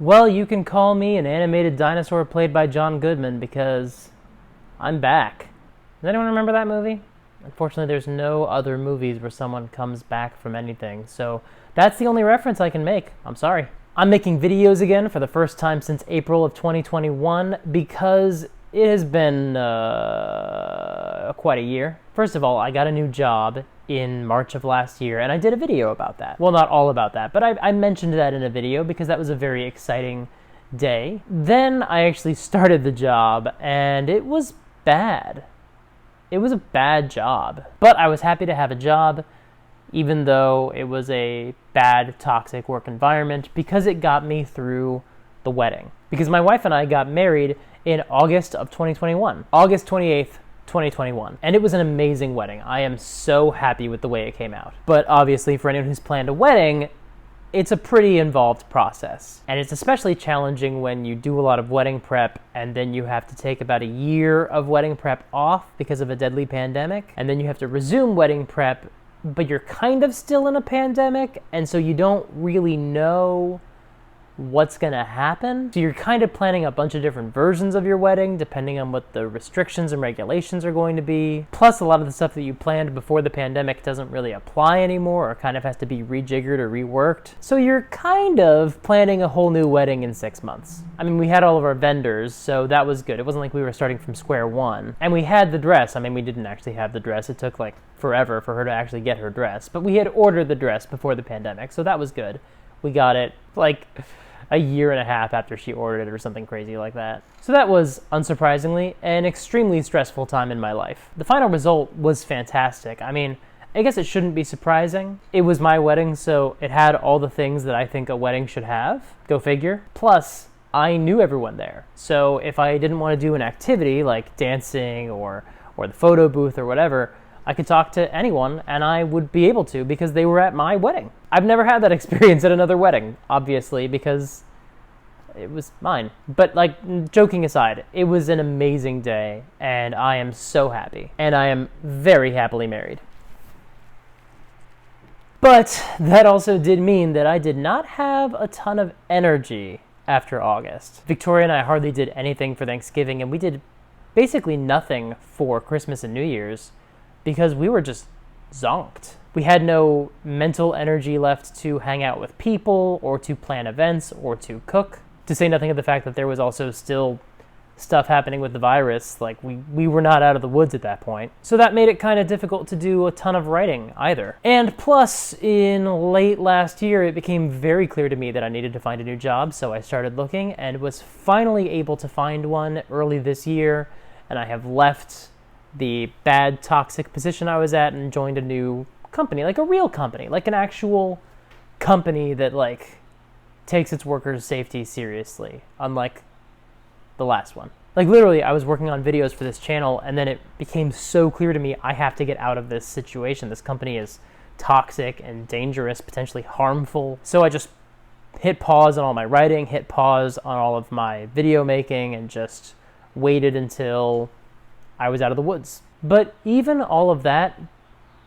Well, you can call me an animated dinosaur played by John Goodman because I'm back. Does anyone remember that movie? Unfortunately, there's no other movies where someone comes back from anything, so that's the only reference I can make. I'm sorry. I'm making videos again for the first time since April of 2021 because it has been quite a year. First of all, I got a new job in March of last year, and I did a video about that. Well, not all about that, but I mentioned that in a video because that was a very exciting day. Then I actually started the job, and it was bad. It was a bad job, but I was happy to have a job, even though it was a bad, toxic work environment, because it got me through the wedding. Because my wife and I got married in August of 2021, August 28th, 2021. And it was an amazing wedding. I am so happy with the way it came out. But obviously, for anyone who's planned a wedding, it's a pretty involved process. And it's especially challenging when you do a lot of wedding prep and then you have to take about a year of wedding prep off because of a deadly pandemic. And then you have to resume wedding prep, but you're kind of still in a pandemic. And so you don't really know what's going to happen. So you're kind of planning a bunch of different versions of your wedding depending on what the restrictions and regulations are going to be. Plus, a lot of the stuff that you planned before the pandemic doesn't really apply anymore or kind of has to be rejiggered or reworked. So you're kind of planning a whole new wedding in 6 months. I mean, we had all of our vendors, so that was good. It wasn't like we were starting from square one. And we had the dress. I mean, we didn't actually have the dress. It took like forever for her to actually get her dress. But we had ordered the dress before the pandemic, so that was good. We got it like a year and a half after she ordered it or something crazy like that. So that was, unsurprisingly, an extremely stressful time in my life. The final result was fantastic. I mean, I guess it shouldn't be surprising. It was my wedding, so it had all the things that I think a wedding should have. Go figure. Plus, I knew everyone there. So if I didn't want to do an activity like dancing or the photo booth or whatever, I could talk to anyone and I would be able to because they were at my wedding. I've never had that experience at another wedding, obviously, because it was mine. But like, joking aside, it was an amazing day and I am so happy. And I am very happily married. But that also did mean that I did not have a ton of energy after August. Victoria and I hardly did anything for Thanksgiving, and we did basically nothing for Christmas and New Year's because we were just zonked. We had no mental energy left to hang out with people or to plan events or to cook, to say nothing of the fact that there was also still stuff happening with the virus. Like, we were not out of the woods at that point. So that made it kind of difficult to do a ton of writing either. And plus, in late last year, it became very clear to me that I needed to find a new job, so I started looking and was finally able to find one early this year, and I have left the bad, toxic position I was at and joined a new company, like a real company, like an actual company that like takes its workers' safety seriously, unlike the last one. Like, literally, I was working on videos for this channel, and then it became so clear to me I have to get out of this situation. This company is toxic and dangerous, potentially harmful. So I just hit pause on all my writing, hit pause on all of my video making, and just waited until I was out of the woods. But even all of that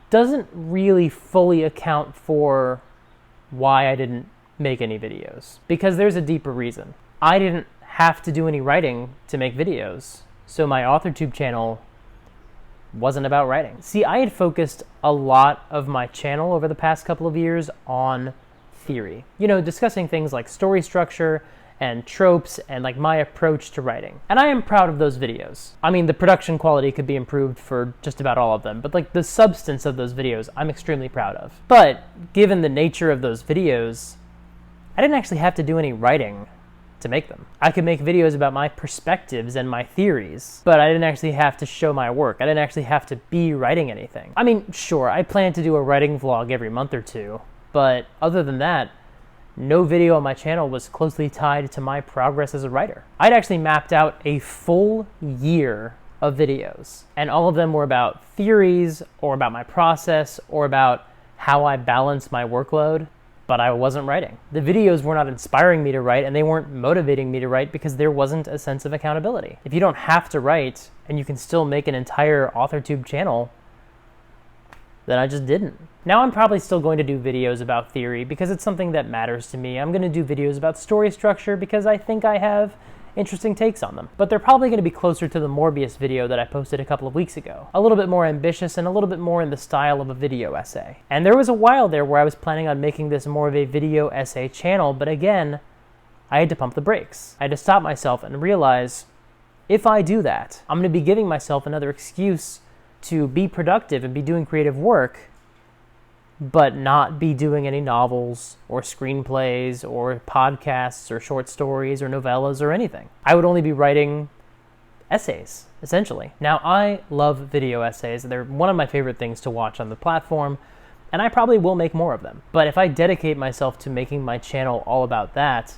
doesn't really fully account for why I didn't make any videos, because there's a deeper reason. I didn't have to do any writing to make videos, so my AuthorTube channel wasn't about writing. See, I had focused a lot of my channel over the past couple of years on theory, discussing things like story structure and tropes and like my approach to writing. And I am proud of those videos. I mean, the production quality could be improved for just about all of them, but like the substance of those videos, I'm extremely proud of. But given the nature of those videos, I didn't actually have to do any writing to make them. I could make videos about my perspectives and my theories, but I didn't actually have to show my work. I didn't actually have to be writing anything. I mean, sure, I plan to do a writing vlog every month or two, but other than that, no video on my channel was closely tied to my progress as a writer. I'd actually mapped out a full year of videos, and all of them were about theories or about my process or about how I balance my workload, but I wasn't writing. The videos were not inspiring me to write, and they weren't motivating me to write because there wasn't a sense of accountability. If you don't have to write and you can still make an entire AuthorTube channel, then I just didn't. Now I'm probably still going to do videos about theory because it's something that matters to me. I'm going to do videos about story structure because I think I have interesting takes on them. But they're probably going to be closer to the Morbius video that I posted a couple of weeks ago. A little bit more ambitious and a little bit more in the style of a video essay. And there was a while there where I was planning on making this more of a video essay channel, but again, I had to pump the brakes. I had to stop myself and realize, if I do that, I'm going to be giving myself another excuse to be productive and be doing creative work, but not be doing any novels or screenplays or podcasts or short stories or novellas or anything. I would only be writing essays, essentially. Now, I love video essays. They're one of my favorite things to watch on the platform, and I probably will make more of them. But if I dedicate myself to making my channel all about that,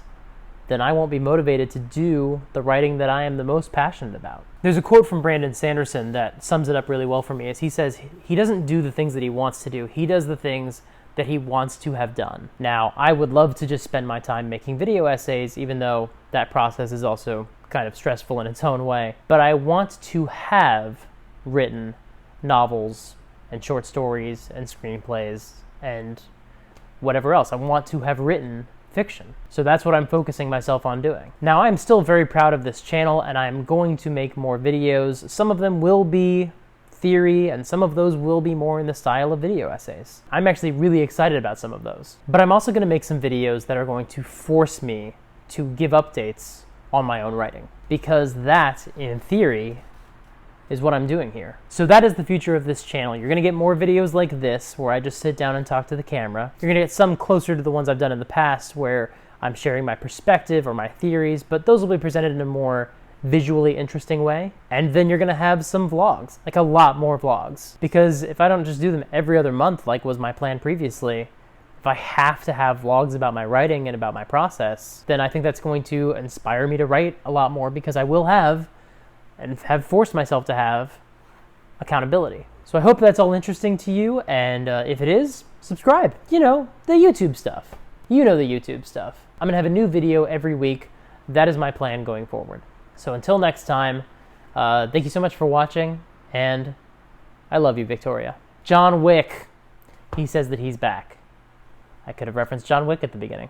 then I won't be motivated to do the writing that I am the most passionate about. There's a quote from Brandon Sanderson that sums it up really well for me, as he says, he doesn't do the things that he wants to do, he does the things that he wants to have done. Now, I would love to just spend my time making video essays, even though that process is also kind of stressful in its own way, but I want to have written novels and short stories and screenplays and whatever else. I want to have written fiction. So that's what I'm focusing myself on doing. Now, I'm still very proud of this channel, and I'm going to make more videos. Some of them will be theory, and some of those will be more in the style of video essays. I'm actually really excited about some of those. But I'm also going to make some videos that are going to force me to give updates on my own writing, because that, in theory, is what I'm doing here. So that is the future of this channel. You're going to get more videos like this, where I just sit down and talk to the camera. You're going to get some closer to the ones I've done in the past, where I'm sharing my perspective or my theories, but those will be presented in a more visually interesting way. And then you're going to have some vlogs, like a lot more vlogs. Because if I don't just do them every other month, like was my plan previously, if I have to have vlogs about my writing and about my process, then I think that's going to inspire me to write a lot more, because I will have and have forced myself to have accountability. So I hope that's all interesting to you, and if it is, subscribe. You know, the YouTube stuff. You know the YouTube stuff. I'm gonna have a new video every week. That is my plan going forward. So until next time, thank you so much for watching, and I love you, Victoria. John Wick, he says that he's back. I could have referenced John Wick at the beginning.